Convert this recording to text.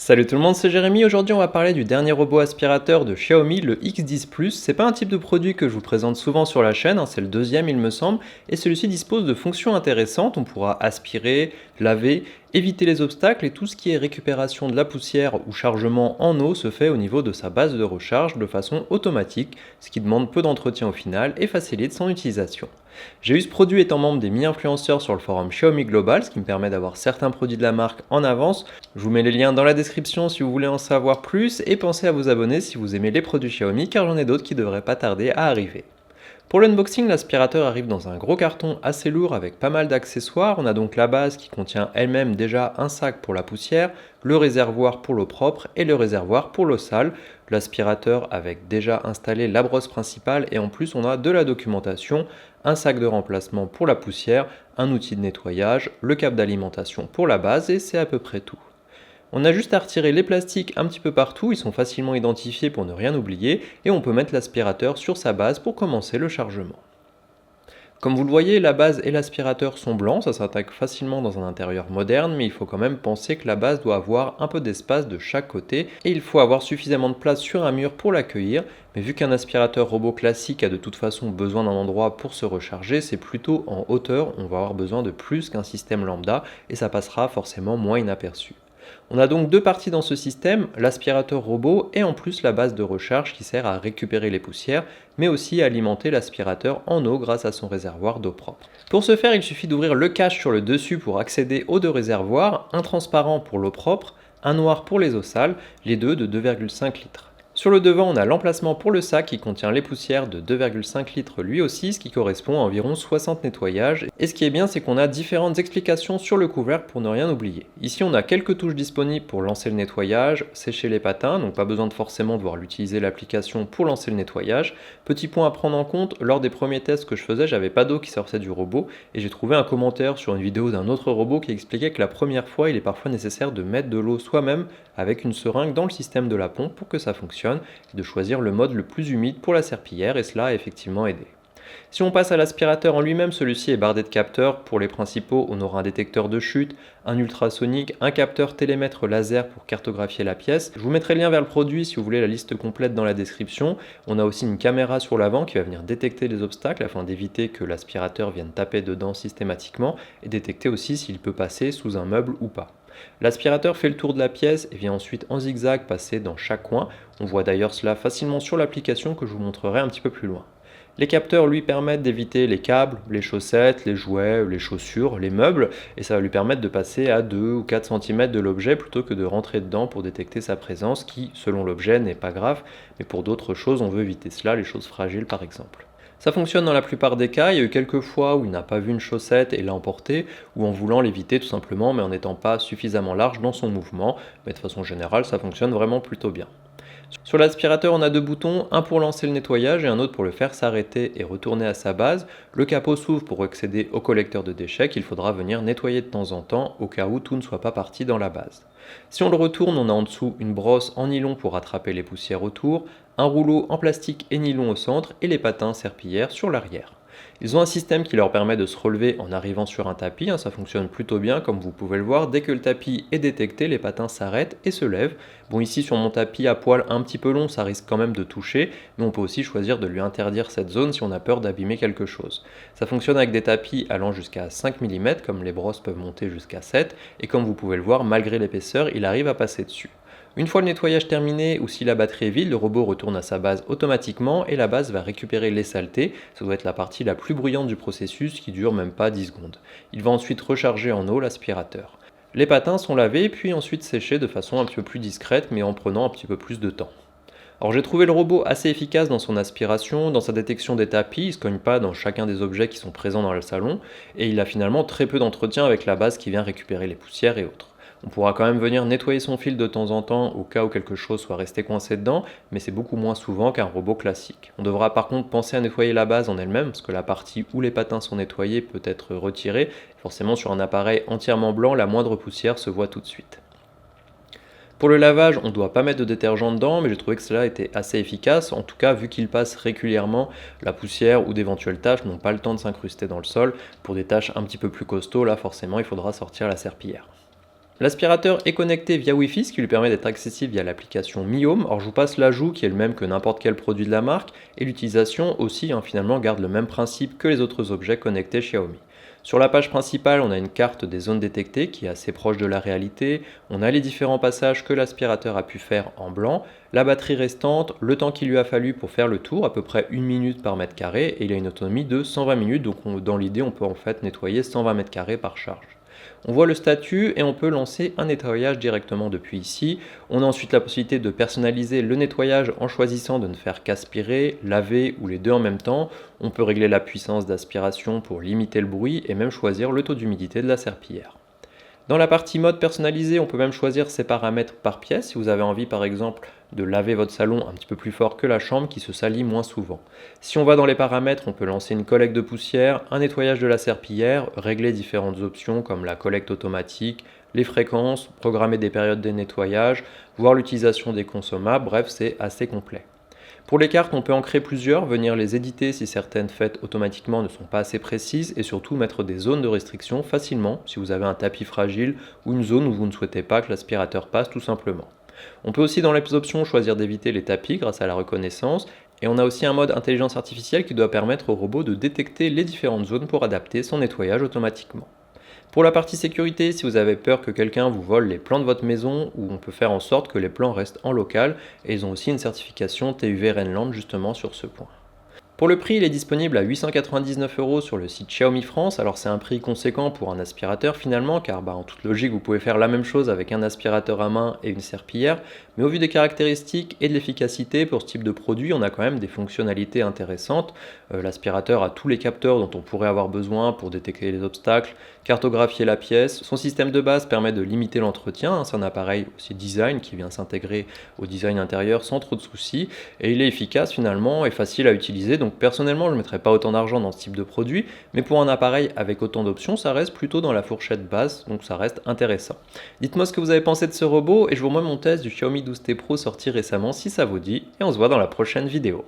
Salut tout le monde, c'est Jérémy. Aujourd'hui, on va parler du dernier robot aspirateur de Xiaomi, le X10 Plus. C'est pas un type de produit que je vous présente souvent sur la chaîne, c'est le deuxième, il me semble. Et celui-ci dispose de fonctions intéressantes. On pourra aspirer, laver, éviter les obstacles et tout ce qui est récupération de la poussière ou chargement en eau se fait au niveau de sa base de recharge de façon automatique, ce qui demande peu d'entretien au final et facilite son utilisation. J'ai eu ce produit étant membre des mi-influenceurs sur le forum Xiaomi Global, ce qui me permet d'avoir certains produits de la marque en avance. Je vous mets les liens dans la description si vous voulez en savoir plus et pensez à vous abonner si vous aimez les produits Xiaomi car j'en ai d'autres qui devraient pas tarder à arriver. Pour l'unboxing, l'aspirateur arrive dans un gros carton assez lourd avec pas mal d'accessoires. On a donc la base qui contient elle-même déjà un sac pour la poussière, le réservoir pour l'eau propre et le réservoir pour l'eau sale. L'aspirateur avec déjà installé la brosse principale et en plus on a de la documentation, un sac de remplacement pour la poussière, un outil de nettoyage, le câble d'alimentation pour la base et c'est à peu près tout. On a juste à retirer les plastiques un petit peu partout, ils sont facilement identifiés pour ne rien oublier, et on peut mettre l'aspirateur sur sa base pour commencer le chargement. Comme vous le voyez, la base et l'aspirateur sont blancs, ça s'attaque facilement dans un intérieur moderne, mais il faut quand même penser que la base doit avoir un peu d'espace de chaque côté, et il faut avoir suffisamment de place sur un mur pour l'accueillir, mais vu qu'un aspirateur robot classique a de toute façon besoin d'un endroit pour se recharger, c'est plutôt en hauteur, on va avoir besoin de plus qu'un système lambda, et ça passera forcément moins inaperçu. On a donc deux parties dans ce système, l'aspirateur robot et en plus la base de recharge qui sert à récupérer les poussières, mais aussi à alimenter l'aspirateur en eau grâce à son réservoir d'eau propre. Pour ce faire, il suffit d'ouvrir le cache sur le dessus pour accéder aux deux réservoirs, un transparent pour l'eau propre, un noir pour les eaux sales, les deux de 2,5 litres. Sur le devant, on a l'emplacement pour le sac qui contient les poussières de 2,5 litres lui aussi, ce qui correspond à environ 60 nettoyages. Et ce qui est bien, c'est qu'on a différentes explications sur le couvercle pour ne rien oublier. Ici, on a quelques touches disponibles pour lancer le nettoyage, sécher les patins, donc pas besoin de forcément devoir utiliser l'application pour lancer le nettoyage. Petit point à prendre en compte, lors des premiers tests que je faisais, j'avais pas d'eau qui sortait du robot, et j'ai trouvé un commentaire sur une vidéo d'un autre robot qui expliquait que la première fois, il est parfois nécessaire de mettre de l'eau soi-même avec une seringue dans le système de la pompe pour que ça fonctionne, et de choisir le mode le plus humide pour la serpillière, et cela a effectivement aidé. Si on passe à l'aspirateur en lui-même, celui-ci est bardé de capteurs. Pour les principaux, on aura un détecteur de chute, un ultrasonique, un capteur télémètre laser pour cartographier la pièce. Je vous mettrai le lien vers le produit si vous voulez la liste complète dans la description. On a aussi une caméra sur l'avant qui va venir détecter les obstacles afin d'éviter que l'aspirateur vienne taper dedans systématiquement et détecter aussi s'il peut passer sous un meuble ou pas. L'aspirateur fait le tour de la pièce et vient ensuite en zigzag passer dans chaque coin. On voit d'ailleurs cela facilement sur l'application que je vous montrerai un petit peu plus loin. Les capteurs lui permettent d'éviter les câbles, les chaussettes, les jouets, les chaussures, les meubles, et ça va lui permettre de passer à 2 ou 4 cm de l'objet plutôt que de rentrer dedans pour détecter sa présence, qui, selon l'objet, n'est pas grave, mais pour d'autres choses, on veut éviter cela, les choses fragiles par exemple. Ça fonctionne dans la plupart des cas, il y a eu quelques fois où il n'a pas vu une chaussette et l'a emportée, ou en voulant l'éviter tout simplement, mais en n'étant pas suffisamment large dans son mouvement, mais de façon générale, ça fonctionne vraiment plutôt bien. Sur l'aspirateur, on a deux boutons, un pour lancer le nettoyage et un autre pour le faire s'arrêter et retourner à sa base. Le capot s'ouvre pour accéder au collecteur de déchets qu'il faudra venir nettoyer de temps en temps au cas où tout ne soit pas parti dans la base. Si on le retourne, on a en dessous une brosse en nylon pour attraper les poussières autour, un rouleau en plastique et nylon au centre et les patins serpillières sur l'arrière. Ils ont un système qui leur permet de se relever en arrivant sur un tapis, ça fonctionne plutôt bien comme vous pouvez le voir, dès que le tapis est détecté, les patins s'arrêtent et se lèvent. Bon ici sur mon tapis à poil un petit peu long, ça risque quand même de toucher, mais on peut aussi choisir de lui interdire cette zone si on a peur d'abîmer quelque chose. Ça fonctionne avec des tapis allant jusqu'à 5 mm, comme les brosses peuvent monter jusqu'à 7, et comme vous pouvez le voir, malgré l'épaisseur, il arrive à passer dessus. Une fois le nettoyage terminé ou si la batterie est vide, le robot retourne à sa base automatiquement et la base va récupérer les saletés. Ça doit être la partie la plus bruyante du processus qui dure même pas 10 secondes. Il va ensuite recharger en eau l'aspirateur. Les patins sont lavés puis ensuite séchés de façon un petit peu plus discrète mais en prenant un petit peu plus de temps. Alors j'ai trouvé le robot assez efficace dans son aspiration, dans sa détection des tapis, il ne se cogne pas dans chacun des objets qui sont présents dans le salon et il a finalement très peu d'entretien avec la base qui vient récupérer les poussières et autres. On pourra quand même venir nettoyer son fil de temps en temps au cas où quelque chose soit resté coincé dedans, mais c'est beaucoup moins souvent qu'un robot classique. On devra par contre penser à nettoyer la base en elle-même, parce que la partie où les patins sont nettoyés peut être retirée. Forcément sur un appareil entièrement blanc, la moindre poussière se voit tout de suite. Pour le lavage, on ne doit pas mettre de détergent dedans, mais j'ai trouvé que cela était assez efficace. En tout cas, vu qu'il passe régulièrement, la poussière ou d'éventuelles taches n'ont pas le temps de s'incruster dans le sol. Pour des tâches un petit peu plus costauds, là forcément il faudra sortir la serpillière. L'aspirateur est connecté via Wi-Fi, ce qui lui permet d'être accessible via l'application Mi Home. Alors je vous passe l'ajout qui est le même que n'importe quel produit de la marque, et l'utilisation aussi finalement garde le même principe que les autres objets connectés Xiaomi. Sur la page principale, on a une carte des zones détectées qui est assez proche de la réalité. On a les différents passages que l'aspirateur a pu faire en blanc, la batterie restante, le temps qu'il lui a fallu pour faire le tour, à peu près 1 minute par mètre carré, et il a une autonomie de 120 minutes, donc dans l'idée on peut en fait nettoyer 120 mètres carrés par charge. On voit le statut et on peut lancer un nettoyage directement depuis ici. On a ensuite la possibilité de personnaliser le nettoyage en choisissant de ne faire qu'aspirer, laver ou les deux en même temps. On peut régler la puissance d'aspiration pour limiter le bruit et même choisir le taux d'humidité de la serpillière. Dans la partie mode personnalisé, on peut même choisir ses paramètres par pièce si vous avez envie par exemple de laver votre salon un petit peu plus fort que la chambre qui se salit moins souvent. Si on va dans les paramètres, on peut lancer une collecte de poussière, un nettoyage de la serpillière, régler différentes options comme la collecte automatique, les fréquences, programmer des périodes de nettoyage, voir l'utilisation des consommables, bref c'est assez complet. Pour les cartes, on peut en créer plusieurs, venir les éditer si certaines faites automatiquement ne sont pas assez précises et surtout mettre des zones de restriction facilement si vous avez un tapis fragile ou une zone où vous ne souhaitez pas que l'aspirateur passe tout simplement. On peut aussi dans les options choisir d'éviter les tapis grâce à la reconnaissance et on a aussi un mode intelligence artificielle qui doit permettre au robot de détecter les différentes zones pour adapter son nettoyage automatiquement. Pour la partie sécurité, si vous avez peur que quelqu'un vous vole les plans de votre maison, ou on peut faire en sorte que les plans restent en local, et ils ont aussi une certification TÜV Rheinland justement sur ce point. Pour le prix, il est disponible à 899 € sur le site Xiaomi France. Alors c'est un prix conséquent pour un aspirateur finalement, car en toute logique vous pouvez faire la même chose avec un aspirateur à main et une serpillière, mais au vu des caractéristiques et de l'efficacité pour ce type de produit, on a quand même des fonctionnalités intéressantes. L'aspirateur a tous les capteurs dont on pourrait avoir besoin pour détecter les obstacles, cartographier la pièce. Son système de base permet de limiter l'entretien, c'est un appareil aussi design qui vient s'intégrer au design intérieur sans trop de soucis, et il est efficace finalement et facile à utiliser. Donc personnellement, je ne mettrais pas autant d'argent dans ce type de produit, mais pour un appareil avec autant d'options, ça reste plutôt dans la fourchette basse, donc ça reste intéressant. Dites-moi ce que vous avez pensé de ce robot et je vous remets mon test du Xiaomi 12T Pro sorti récemment si ça vous dit, et on se voit dans la prochaine vidéo.